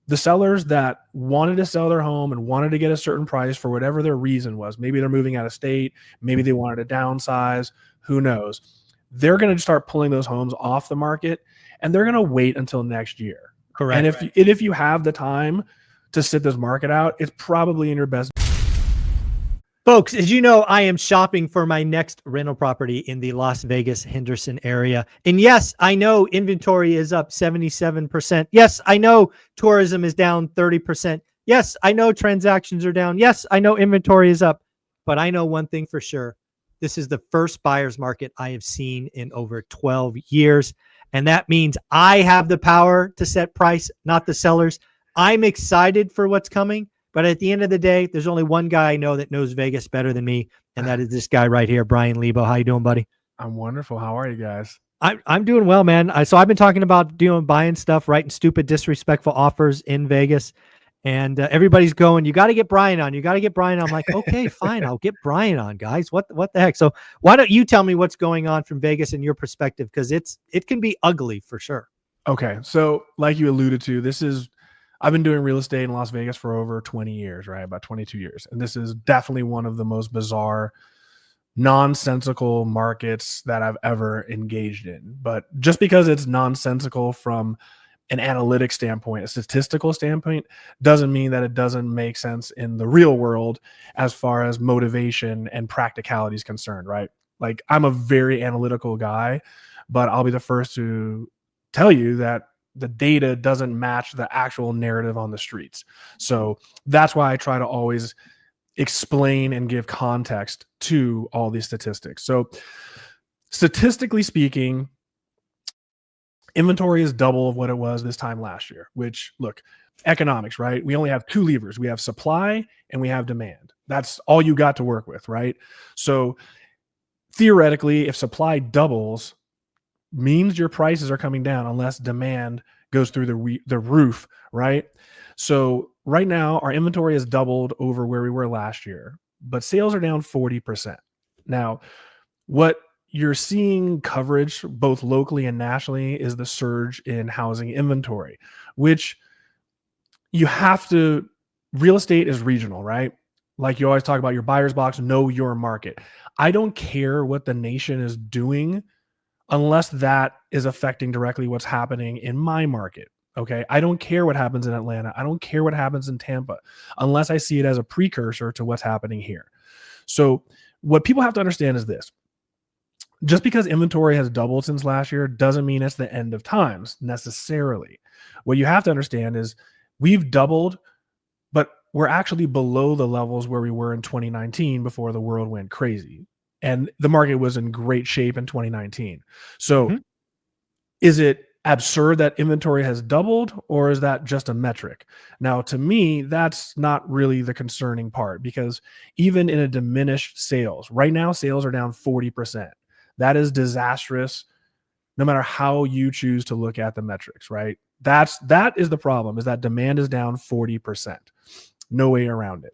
the sellers that wanted to sell their home and wanted to get a certain price for whatever their reason was, maybe they're moving out of state, maybe they wanted to downsize, who knows? They're going to start pulling those homes off the market, and they're going to wait until next year. Correct. And if you have the time to sit this market out, it's probably in your best. Folks, as you know, I am shopping for my next rental property in the Las Vegas, Henderson area. And yes, I know inventory is up 77%. Yes, I know tourism is down 30%. Yes, I know transactions are down. Yes, I know inventory is up. But I know one thing for sure. This is the first buyer's market I have seen in over 12 years. And that means I have the power to set price, not the sellers. I'm excited for what's coming. But at the end of the day, there's only one guy I know that knows Vegas better than me, and that is this guy right here, Brian Lebo. How you doing, buddy? I'm wonderful. How are you guys? I'm doing well, man. So I've been talking about buying stuff, writing stupid, disrespectful offers in Vegas, and everybody's going, you got to get Brian on. You got to get Brian on. I'm like, okay, fine. I'll get Brian on, guys. What the heck? So why don't you tell me what's going on from Vegas in your perspective? Because it can be ugly for sure. Okay. So like you alluded to, I've been doing real estate in Las Vegas for over 20 years, right? About 22 years. And this is definitely one of the most bizarre, nonsensical markets that I've ever engaged in. But just because it's nonsensical from an analytic standpoint, a statistical standpoint, doesn't mean that it doesn't make sense in the real world as far as motivation and practicality is concerned, right? Like, I'm a very analytical guy, but I'll be the first to tell you that the data doesn't match the actual narrative on the streets. So that's why I try to always explain and give context to all these statistics. So statistically speaking, inventory is double of what it was this time last year, which, look, economics, right? We only have two levers. We have supply and we have demand. That's all you got to work with, right? So theoretically, if supply doubles, means your prices are coming down unless demand goes through the roof, right? So right now, our inventory has doubled over where we were last year, but sales are down 40%. Now, what you're seeing coverage both locally and nationally is the surge in housing inventory, which you have to, real estate is regional, right? Like you always talk about your buyer's box, know your market. I don't care what the nation is doing unless that is affecting directly what's happening in my market. Okay. I don't care what happens in Atlanta. I don't care what happens in Tampa unless I see it as a precursor to what's happening here. So what people have to understand is this: just because inventory has doubled since last year doesn't mean it's the end of times necessarily. What you have to understand is we've doubled, but we're actually below the levels where we were in 2019 before the world went crazy. And the market was in great shape in 2019. So is it absurd that inventory has doubled, or is that just a metric? Now, to me, that's not really the concerning part, because even in a diminished sales, right now, sales are down 40%. That is disastrous, no matter how you choose to look at the metrics, right? That is the problem, is that demand is down 40%. No way around it.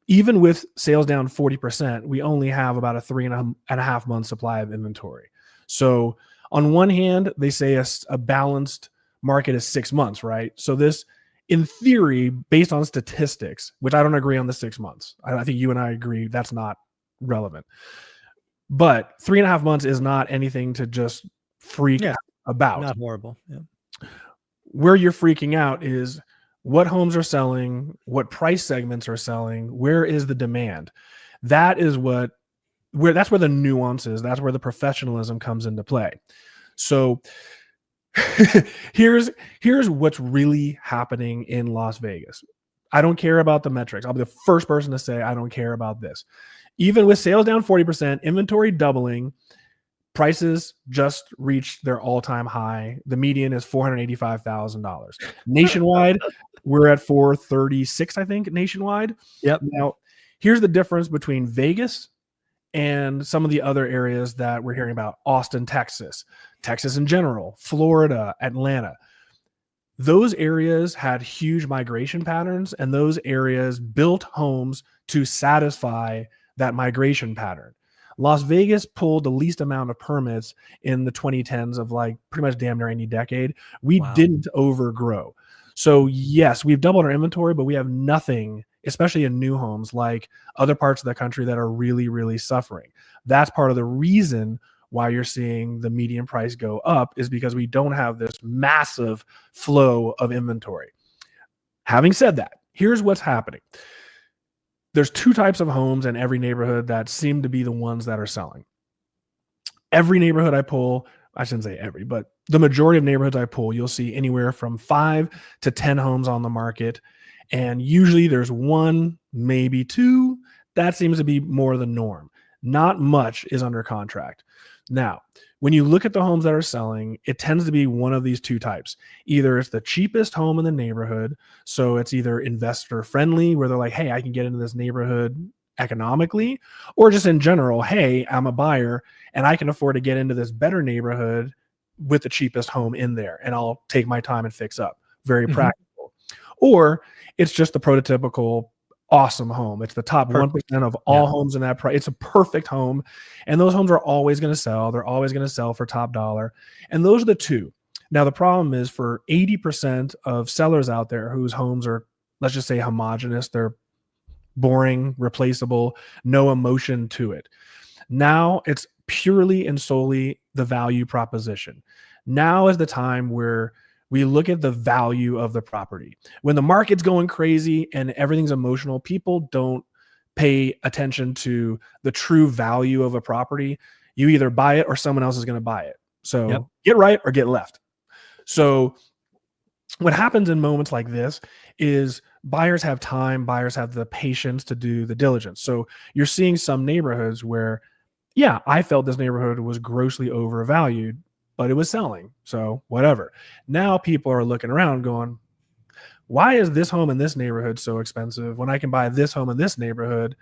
Even with sales down 40%, we only have about a 3.5 month supply of inventory. So on one hand, they say a balanced market is 6 months, right? So this, in theory, based on statistics, which I don't agree on the 6 months. I think you and I agree that's not relevant. But 3.5 months is not anything to just freak about. Not horrible. Yeah. Where you're freaking out is what homes are selling, what price segments are selling, where is the demand? That's where the nuance is. That's where the professionalism comes into play. So here's what's really happening in Las Vegas. I don't care about the metrics. I'll be the first person to say I don't care about this. Even with sales down 40%, inventory doubling, prices just reached their all-time high. The median is $485,000. Nationwide, we're at $436,000, I think, nationwide. Yep. Now, here's the difference between Vegas and some of the other areas that we're hearing about: Austin, Texas in general, Florida, Atlanta. Those areas had huge migration patterns, and those areas built homes to satisfy that migration pattern. Las Vegas pulled the least amount of permits in the 2010s of like pretty much damn near any decade. We didn't overgrow. So yes, we've doubled our inventory, but we have nothing, especially in new homes, like other parts of the country that are really, really suffering. That's part of the reason why you're seeing the median price go up, is because we don't have this massive flow of inventory. Having said that, here's what's happening. There's two types of homes in every neighborhood that seem to be the ones that are selling. Every neighborhood I pull, I shouldn't say every, but the majority of neighborhoods I pull, you'll see anywhere from 5 to 10 homes on the market. And usually there's one, maybe two. That seems to be more the norm. Not much is under contract. Now, when you look at the homes that are selling, it tends to be one of these two types. Either it's the cheapest home in the neighborhood, so it's either investor friendly, where they're like, hey, I can get into this neighborhood economically, or just in general, hey, I'm a buyer and I can afford to get into this better neighborhood with the cheapest home in there, and I'll take my time and fix up. Very practical. Or it's just the prototypical awesome home. It's the top 1% of all homes in that price. It's a perfect home. And those homes are always going to sell. They're always going to sell for top dollar. And those are the two. Now, the problem is for 80% of sellers out there whose homes are, let's just say, homogenous, they're boring, replaceable, no emotion to it. Now it's purely and solely the value proposition. Now is the time where we look at the value of the property. When the market's going crazy and everything's emotional, people don't pay attention to the true value of a property. You either buy it or someone else is going to buy it. So get right or get left. So what happens in moments like this is buyers have time, buyers have the patience to do the diligence. So you're seeing some neighborhoods where, yeah, I felt this neighborhood was grossly overvalued, but it was selling. So whatever. Now people are looking around going, why is this home in this neighborhood so expensive when I can buy this home in this neighborhood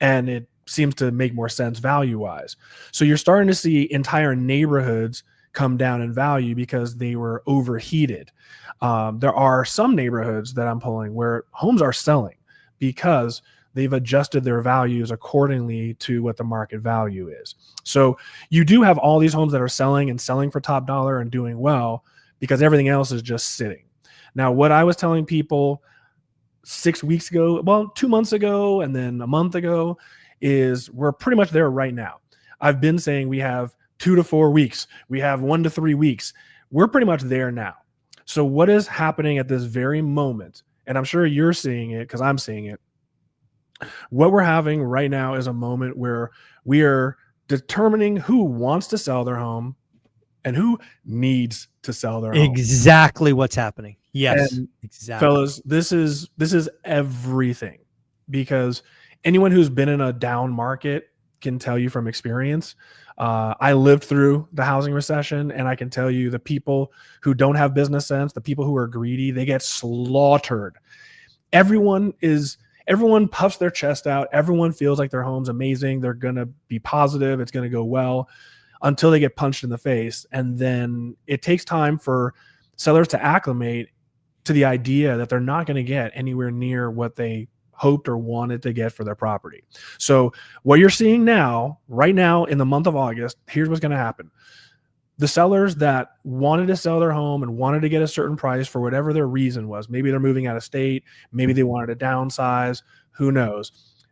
and it seems to make more sense value-wise? So you're starting to see entire neighborhoods come down in value because they were overheated. There are some neighborhoods that I'm pulling where homes are selling because they've adjusted their values accordingly to what the market value is. So you do have all these homes that are selling and selling for top dollar and doing well because everything else is just sitting. Now, what I was telling people 6 weeks ago, well, 2 months ago, and then a month ago, is we're pretty much there right now. I've been saying we have 2 to 4 weeks. We have 1 to 3 weeks. We're pretty much there now. So what is happening at this very moment, and I'm sure you're seeing it because I'm seeing it, what we're having right now is a moment where we are determining who wants to sell their home and who needs to sell their home. Exactly what's happening. Yes, and exactly. Fellas, this is everything, because anyone who's been in a down market can tell you from experience. I lived through the housing recession, and I can tell you the people who don't have business sense, the people who are greedy, they get slaughtered. Everyone puffs their chest out. Everyone feels like their home's amazing. They're going to be positive. It's going to go well until they get punched in the face. And then it takes time for sellers to acclimate to the idea that they're not going to get anywhere near what they hoped or wanted to get for their property. So what you're seeing now, right now in the month of August, here's what's going to happen. The sellers that wanted to sell their home and wanted to get a certain price for whatever their reason was, maybe they're moving out of state, maybe they wanted to downsize, who knows?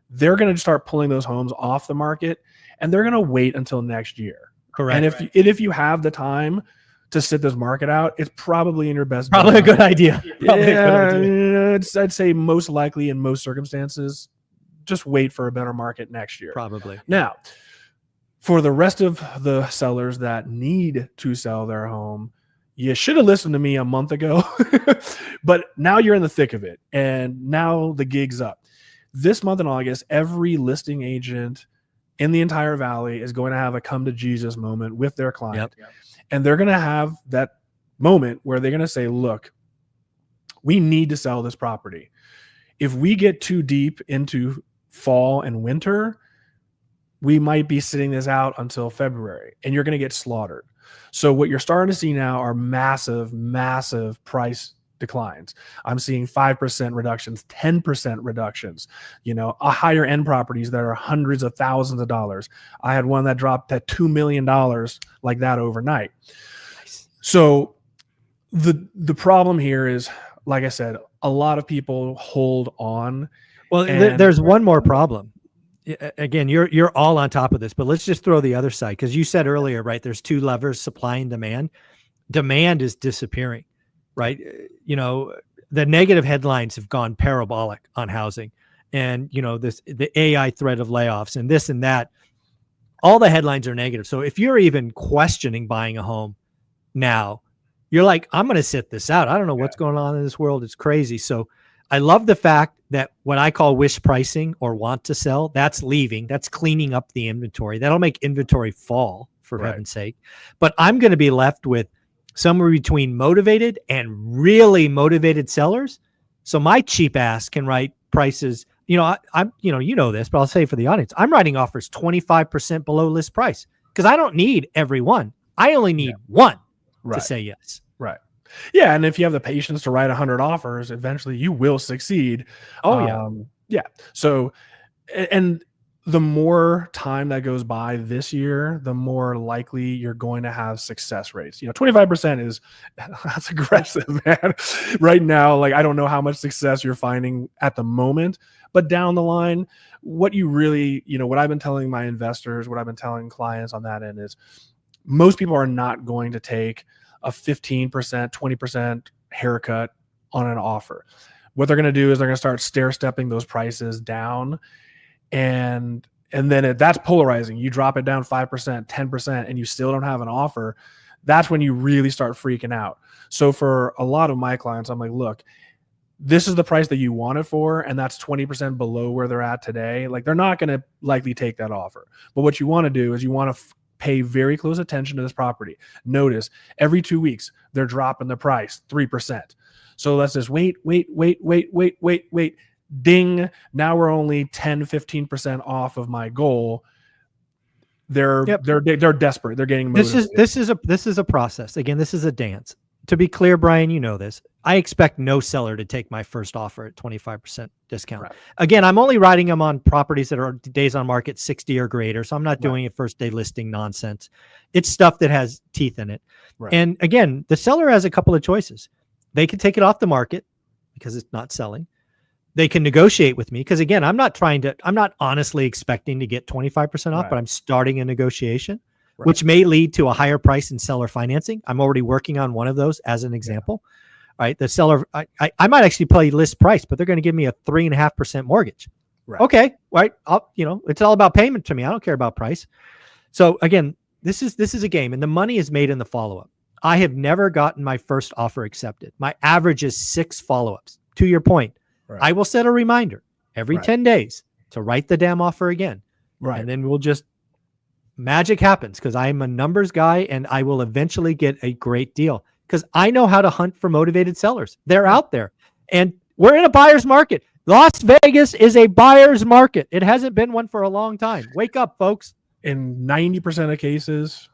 They're going to start pulling those homes off the market, and they're going to wait until next year. Correct. And if you have the time to sit this market out, it's probably in your best. Probably a good idea. I'd say most likely in most circumstances, just wait for a better market next year. Probably. Now, for the rest of the sellers that need to sell their home, you should have listened to me a month ago, but now you're in the thick of it, and now the gig's up. This month in August, every listing agent in the entire valley is going to have a come to Jesus moment with their client. Yep. And they're going to have that moment where they're going to say, look, we need to sell this property. If we get too deep into fall and winter, we might be sitting this out until February, and you're going to get slaughtered. So what you're starting to see now are massive, massive price declines. I'm seeing 5% reductions, 10% reductions, a higher end properties that are hundreds of thousands of dollars. I had one that dropped at $2 million like that overnight. Nice. So the problem here is like I said, a lot of people hold on. Well, And there's one more problem. Again, you're all on top of this, but let's just throw the other side, because you said earlier, right? There's two levers: supply and demand. Demand is disappearing, right? The negative headlines have gone parabolic on housing, and the AI threat of layoffs and this and that. All the headlines are negative. So if you're even questioning buying a home now, you're like, I'm going to sit this out. I don't know what's going on in this world. It's crazy. So I love the fact that what I call wish pricing or want to sell, that's leaving. That's cleaning up the inventory. That'll make inventory fall, for heaven's sake. But I'm going to be left with somewhere between motivated and really motivated sellers. So my cheap ass can write prices. I'm this, but I'll say for the audience, I'm writing offers 25% below list price because I don't need every one. I only need one to say yes. Right. Yeah. And if you have the patience to write 100 offers, eventually you will succeed. Yeah. So, and the more time that goes by this year, the more likely you're going to have success rates. 25% that's aggressive, man. Right now, like, I don't know how much success you're finding at the moment, but down the line, what you really, what I've been telling my investors, what I've been telling clients on that end is most people are not going to take a 15%, 20% haircut on an offer. What they're going to do is they're going to start stair-stepping those prices down. And then that's polarizing. You drop it down 5%, 10%, and you still don't have an offer. That's when you really start freaking out. So for a lot of my clients, I'm like, look, this is the price that you want it for, and that's 20% below where they're at today. Like, they're not going to likely take that offer. But what you want to do is you want to pay very close attention to this property. Notice every 2 weeks, they're dropping the price 3%. So let's just wait. Ding. Now we're only 10, 15% off of my goal. They're desperate. They're getting motivated. This is a process. Again, this is a dance. To be clear, Brian, you know this. I expect no seller to take my first offer at 25% discount. Right. Again, I'm only writing them on properties that are days on market 60 or greater. So I'm not doing a first day listing nonsense. It's stuff that has teeth in it. Right. And again, the seller has a couple of choices. They can take it off the market because it's not selling. They can negotiate with me because, again, I'm not honestly expecting to get 25% off, but I'm starting a negotiation, which may lead to a higher price in seller financing. I'm already working on one of those as an example. Right. The seller, I might actually pay list price, but they're going to give me a 3.5% mortgage. Right. Okay. Right. It's all about payment to me. I don't care about price. So again, this is a game, and the money is made in the follow-up. I have never gotten my first offer accepted. My average is 6 follow-ups. To your point, I will set a reminder every 10 days to write the damn offer again. Right. And then magic happens because I'm a numbers guy, and I will eventually get a great deal because I know how to hunt for motivated sellers. They're out there, and we're in a buyer's market. Las Vegas is a buyer's market. It hasn't been one for a long time. Wake up, folks. In 90% of cases,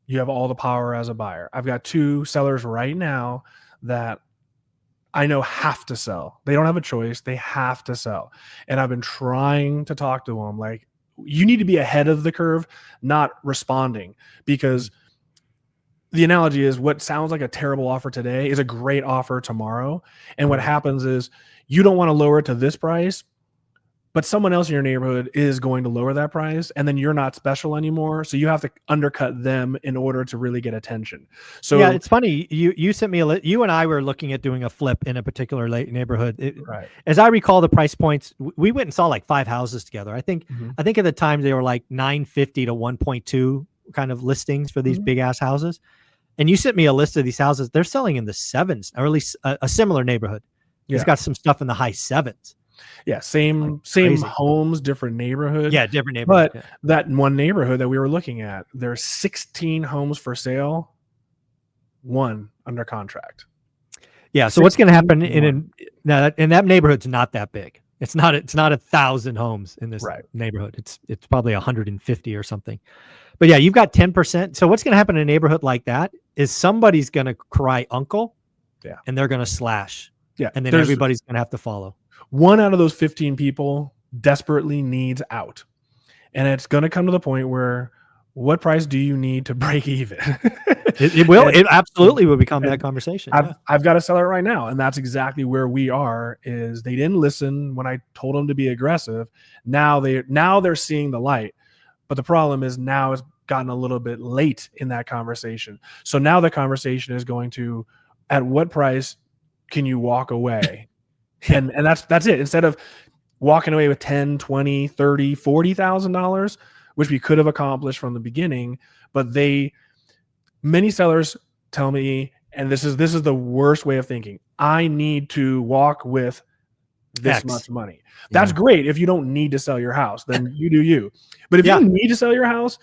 you have all the power as a buyer. I've got 2 sellers right now that I know have to sell. They don't have a choice. They have to sell. And I've been trying to talk to them like, you need to be ahead of the curve, not responding, because the analogy is what sounds like a terrible offer today is a great offer tomorrow. And what happens is you don't want to lower it to this price, but someone else in your neighborhood is going to lower that price, and then you're not special anymore. So you have to undercut them in order to really get attention. So yeah, it's funny. You sent me you and I were looking at doing a flip in a particular neighborhood. As I recall the price points, we went and saw like 5 houses together. I think at the time they were like 950 to 1.2 kind of listings for these big ass houses. And you sent me a list of these houses. They're selling in the 7s, or at least a similar neighborhood. It's got some stuff in the high 7s. Yeah, same homes, different neighborhood. Yeah, different neighborhood. But that one neighborhood that we were looking at, there's 16 homes for sale, 1 under contract. Yeah. So what's going to happen in that neighborhood's not that big. It's not 1,000 homes in this neighborhood. It's probably 150 or something. But yeah, you've got 10%. So what's going to happen in a neighborhood like that is somebody's going to cry uncle, and they're going to slash. Yeah, and then everybody's going to have to follow. 1 out of those 15 people desperately needs out. And it's going to come to the point where what price do you need to break even? It will. It absolutely will become that conversation. I've got to sell it right now. And that's exactly where we are. Is they didn't listen when I told them to be aggressive. Now they're seeing the light. But the problem is now it's gotten a little bit late in that conversation. So now the conversation is going to, at what price can you walk away? And that's it. Instead of walking away with $10, $20, $30, $40,000, which we could have accomplished from the beginning, but many sellers tell me, and this is the worst way of thinking, I need to walk with this much money. That's great. If you don't need to sell your house, then you do you. But if you need to sell your house,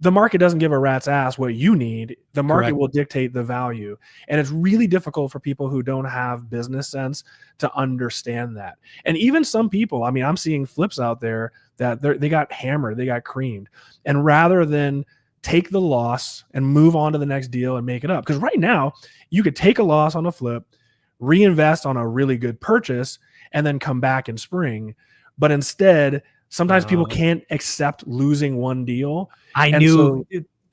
the market doesn't give a rat's ass what you need. The market will dictate the value. And it's really difficult for people who don't have business sense to understand that. And even some people, I mean, I'm seeing flips out there that they got hammered, they got creamed. And rather than take the loss and move on to the next deal and make it up, because right now you could take a loss on a flip, reinvest on a really good purchase, and then come back in spring. But instead, sometimes people can't accept losing one deal.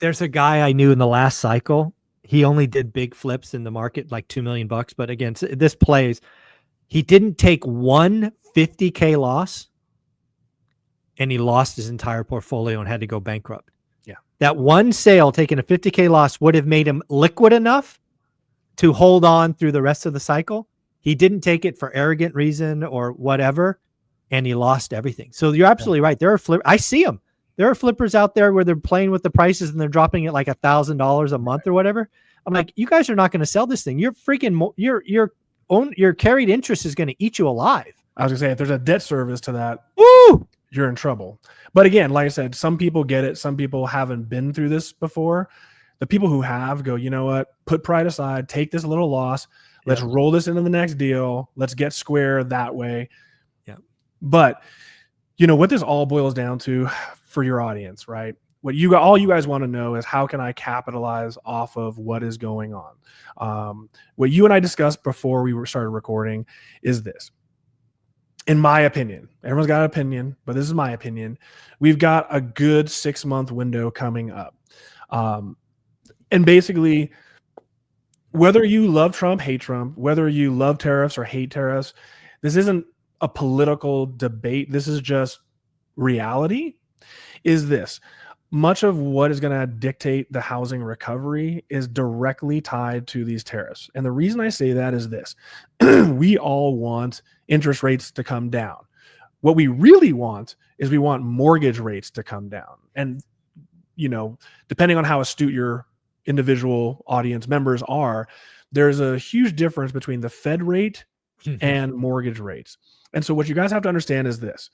There's a guy I knew in the last cycle. He only did big flips in the market, like $2 million. But again, this plays. He didn't take one $50K loss, and he lost his entire portfolio and had to go bankrupt. Yeah, that one sale, taking a $50K loss, would have made him liquid enough to hold on through the rest of the cycle. He didn't take it for arrogant reason or whatever, and he lost everything. So you're absolutely right. There are I see them. There are flippers out there where they're playing with the prices and they're dropping it like $1,000 a month or whatever. I'm like, you guys are not going to sell this thing. You're freaking your carried interest is going to eat you alive. I was gonna say, if there's a debt service to that, woo, you're in trouble. But again, like I said, some people get it. Some people haven't been through this before. The people who have go, you know what? Put pride aside. Take this little loss. Let's roll this into the next deal. Let's get square that way. Yeah. But you know what this all boils down to for your audience, right? All you guys want to know is, how can I capitalize off of what is going on? What you and I discussed before we started recording is this. In my opinion, everyone's got an opinion, but this is my opinion. We've got a good 6-month window coming up. And basically, whether you love Trump, hate Trump, whether you love tariffs or hate tariffs, this isn't a political debate. This is just reality. Is this. Much of what is going to dictate the housing recovery is directly tied to these tariffs. And the reason I say that is this. We all want interest rates to come down. What we really want is we want mortgage rates to come down. And, you know, depending on how astute your individual audience members are, there's a huge difference between the Fed rate and mortgage rates. And so what you guys have to understand is this.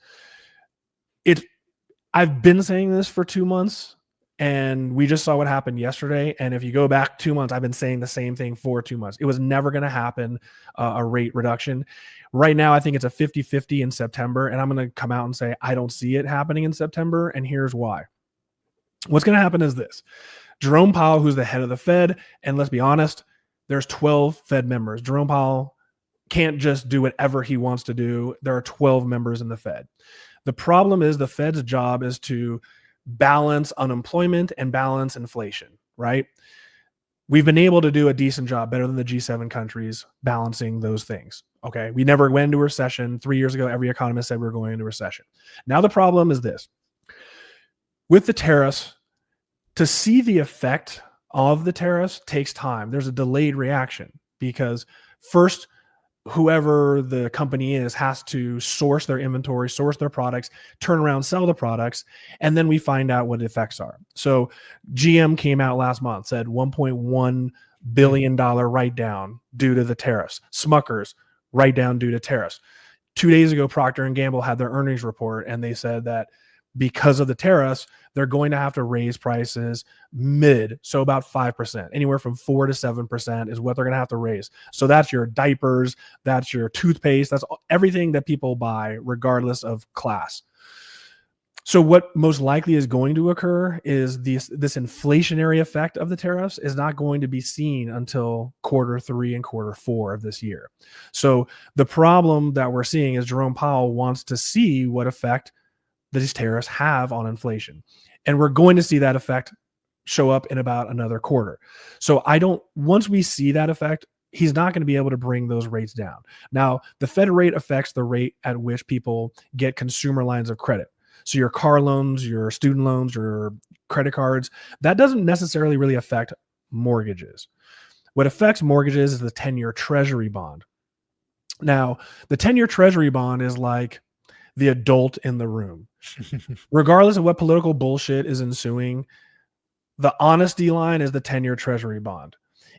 I've been saying this for 2 months, and we just saw what happened yesterday. And if you go back 2 months, I've been saying the same thing for 2 months. It was never going to happen, a rate reduction. Right now, I think it's a 50-50 in September, and I'm going to come out and say I don't see it happening in September, and here's why. What's going to happen is this. Jerome Powell, who's the head of the Fed, and let's be honest, there's 12 Fed members. Jerome Powell can't just do whatever he wants to do. There are 12 members in the Fed. The problem is the Fed's job is to balance unemployment and balance inflation, right? We've been able to do a decent job, better than the G7 countries, balancing those things. Okay. We never went into a recession. 3 years ago, every economist said we were going into a recession. Now the problem is this. With the tariffs, to see the effect of the tariffs takes time. There's a delayed reaction because first, whoever the company is has to source their inventory, source their products, turn around, sell the products, and then we find out what the effects are. So GM came out last month, said $1.1 billion write down due to the tariffs. Smucker's write down due to tariffs. 2 days ago, Procter & Gamble had their earnings report, and they said that because of the tariffs, they're going to have to raise prices so about 5%, anywhere from 4 to 7% is what they're going to have to raise. So that's your diapers, that's your toothpaste, that's everything that people buy, regardless of class. So what most likely is going to occur is this inflationary effect of the tariffs is not going to be seen until Q3 and Q4 of this year. So the problem that we're seeing is Jerome Powell wants to see what effect these tariffs have on inflation. And we're going to see that effect show up in about another quarter. So once we see that effect, he's not going to be able to bring those rates down. Now, the Fed rate affects the rate at which people get consumer lines of credit. So your car loans, your student loans, your credit cards, that doesn't necessarily really affect mortgages. What affects mortgages is the 10-year treasury bond. Now, the 10-year treasury bond is like the adult in the room. Regardless of what political bullshit is ensuing, the honesty line is the 10-year treasury bond.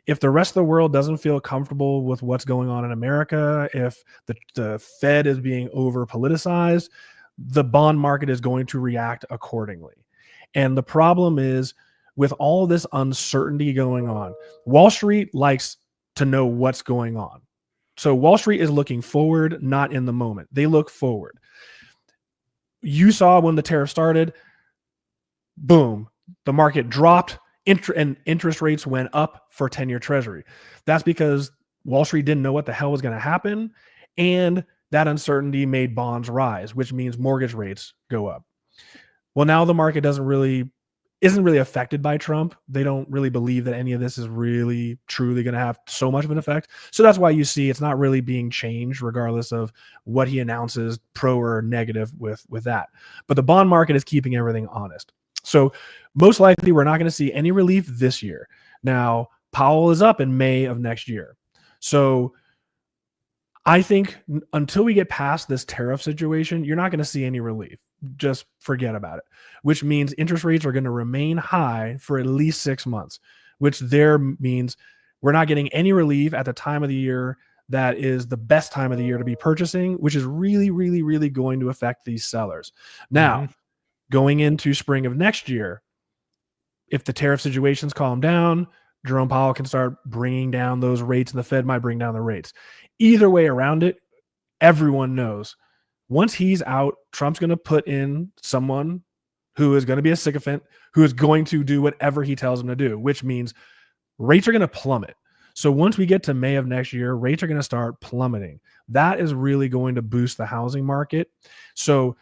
If the rest of the world doesn't feel comfortable with what's going on in America, if the Fed is being over politicized, the bond market is going to react accordingly. And the problem is, with all this uncertainty going on, Wall Street likes to know what's going on. So Wall Street is looking forward, not in the moment. They look forward. You saw when the tariff started, boom, the market dropped, and interest rates went up for 10-year treasury. That's because Wall Street didn't know what the hell was going to happen, and that uncertainty made bonds rise, which means mortgage rates go up. Well, now the market isn't really affected by Trump. They don't really believe that any of this is really truly going to have so much of an effect. So that's why you see it's not really being changed regardless of what he announces, pro or negative with that. But the bond market is keeping everything honest. So most likely we're not going to see any relief this year. Now, Powell is up in May of next year. So I think until we get past this tariff situation, you're not going to see any relief. Just forget about it, which means interest rates are going to remain high for at least 6 months, which there means we're not getting any relief at the time of the year that is the best time of the year to be purchasing, which is really, really, really going to affect these sellers. Now, going into spring of next year, if the tariff situations calm down, Jerome Powell can start bringing down those rates and the Fed might bring down the rates. Either way around it, everyone knows once he's out, Trump's going to put in someone who is going to be a sycophant, who is going to do whatever he tells him to do, which means rates are going to plummet. So once we get to May of next year, rates are going to start plummeting. That is really going to boost the housing market. So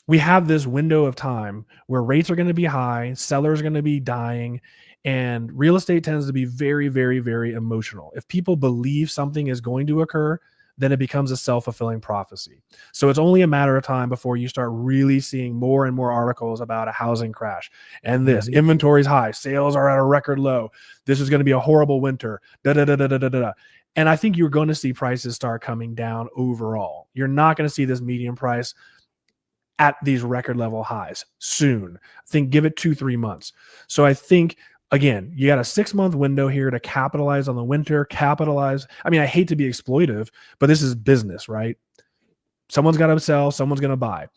we have this window of time where rates are going to be high, sellers are going to be dying, and real estate tends to be very, very, very emotional. If people believe something is going to occur, then it becomes a self-fulfilling prophecy. So it's only a matter of time before you start really seeing more and more articles about a housing crash. And this inventory is high, sales are at a record low. This is going to be a horrible winter. And I think you're going to see prices start coming down overall. You're not going to see this median price at these record level highs soon. I think give it 2-3 months. So I think, again, you got a 6-month window here to capitalize on the winter, I mean, I hate to be exploitive, but this is business, right? Someone's got to sell, someone's going to buy.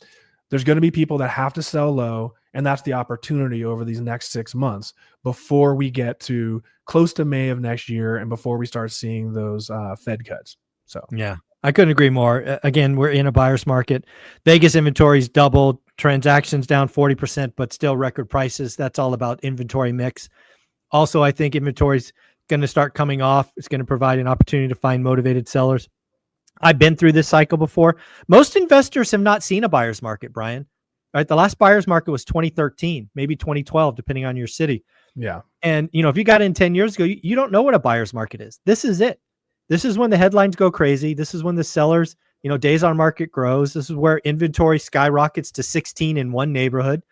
There's going to be people that have to sell low, and that's the opportunity over these next 6 months before we get to close to May of next year and before we start seeing those Fed cuts. So, yeah, I couldn't agree more. Again, we're in a buyer's market. Vegas inventory's doubled, transactions down 40%, but still record prices. That's all about inventory mix. Also, I think inventory's going to start coming off. It's going to provide an opportunity to find motivated sellers. I've been through this cycle before. Most investors have not seen a buyer's market, Brian. Right? The last buyer's market was 2013, maybe 2012, depending on your city. Yeah. And, if you got in 10 years ago, you don't know what a buyer's market is. This is it. This is when the headlines go crazy. This is when the sellers, days on market grows. This is where inventory skyrockets to 16 in one neighborhood.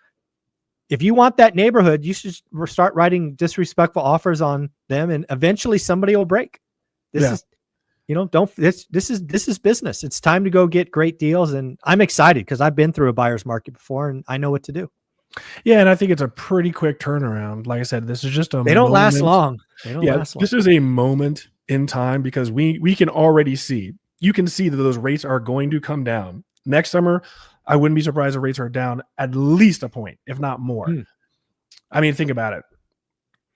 If you want that neighborhood, you should start writing disrespectful offers on them, and eventually somebody will break. This is business. It's time to go get great deals, and I'm excited because I've been through a buyer's market before, and I know what to do. Yeah, and I think it's a pretty quick turnaround. Like I said, this is just They don't last long. This is a moment in time because we can already see. You can see that those rates are going to come down next summer. I wouldn't be surprised if rates are down at least a point, if not more. I mean, think about it.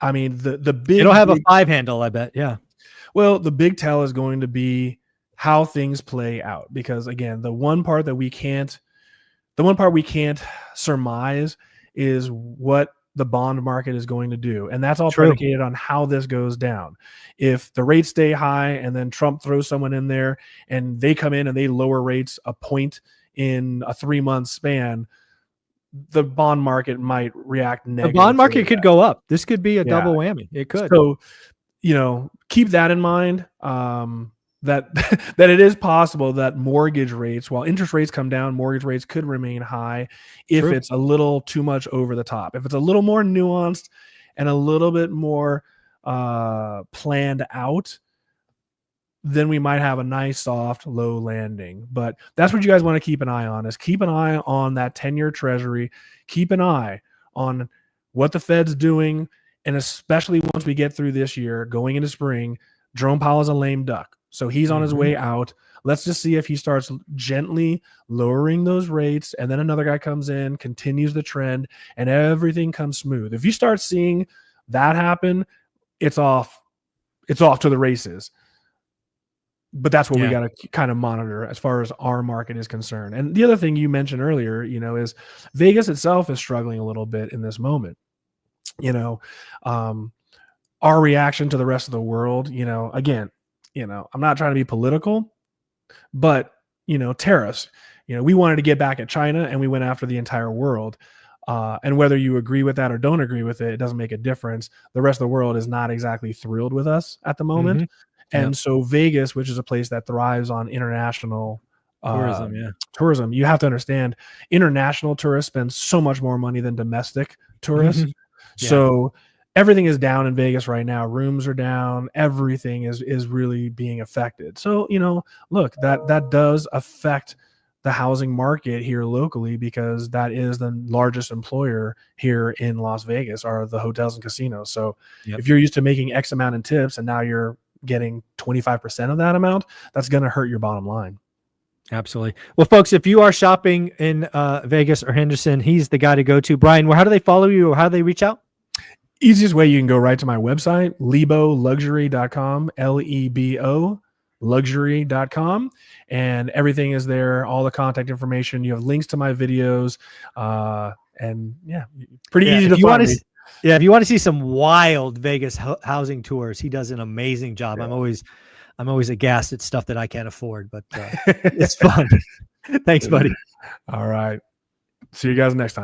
I mean, the big it'll have a 5 handle, I bet. Yeah. Well, the big tell is going to be how things play out, because again, the one part we can't surmise is what the bond market is going to do. And that's all predicated on how this goes down. If the rates stay high and then Trump throws someone in there and they come in and they lower rates a point in a 3-month span, the bond market might react The negatively. bond market could go up. This could be a Yeah. double whammy. It could. So, keep that in mind. That that it is possible that mortgage rates, while interest rates come down, mortgage rates could remain high if True. it's a little too much over the top. If it's a little more nuanced and a little bit more planned out, then we might have a nice soft low landing. But that's what you guys want to keep an eye on, is keep an eye on that 10-year treasury. Keep an eye on what the Fed's doing. And especially once we get through this year, going into spring, Jerome Powell is a lame duck. So he's on his way out. Let's just see if he starts gently lowering those rates, and then another guy comes in, continues the trend, and everything comes smooth. If you start seeing that happen, it's off to the races. But that's what we got to kind of monitor as far as our market is concerned. And the other thing you mentioned earlier, is Vegas itself is struggling a little bit in this moment. Our reaction to the rest of the world, again, I'm not trying to be political, but, tariffs, we wanted to get back at China and we went after the entire world. And whether you agree with that or don't agree with it, it doesn't make a difference. The rest of the world is not exactly thrilled with us at the moment. And so Vegas, which is a place that thrives on international tourism, you have to understand, international tourists spend so much more money than domestic tourists. So everything is down in Vegas right now. Rooms are down. Everything is really being affected. So, look, that does affect the housing market here locally, because that is the largest employer here in Las Vegas, are the hotels and casinos. So if you're used to making X amount in tips and now you're getting 25% of that amount, that's going to hurt your bottom line. Absolutely. Well, folks, if you are shopping in Vegas or Henderson, he's the guy to go to. Brian, how do they follow you, or how do they reach out? Easiest way, you can go right to my website, leboluxury.com, LEBO luxury.com, and everything is there, all the contact information. You have links to my videos, and pretty easy to find me. If you want to see some wild Vegas housing tours, he does an amazing job. I'm always aghast at stuff that I can't afford, but it's fun. Thanks, buddy. All right. See you guys next time.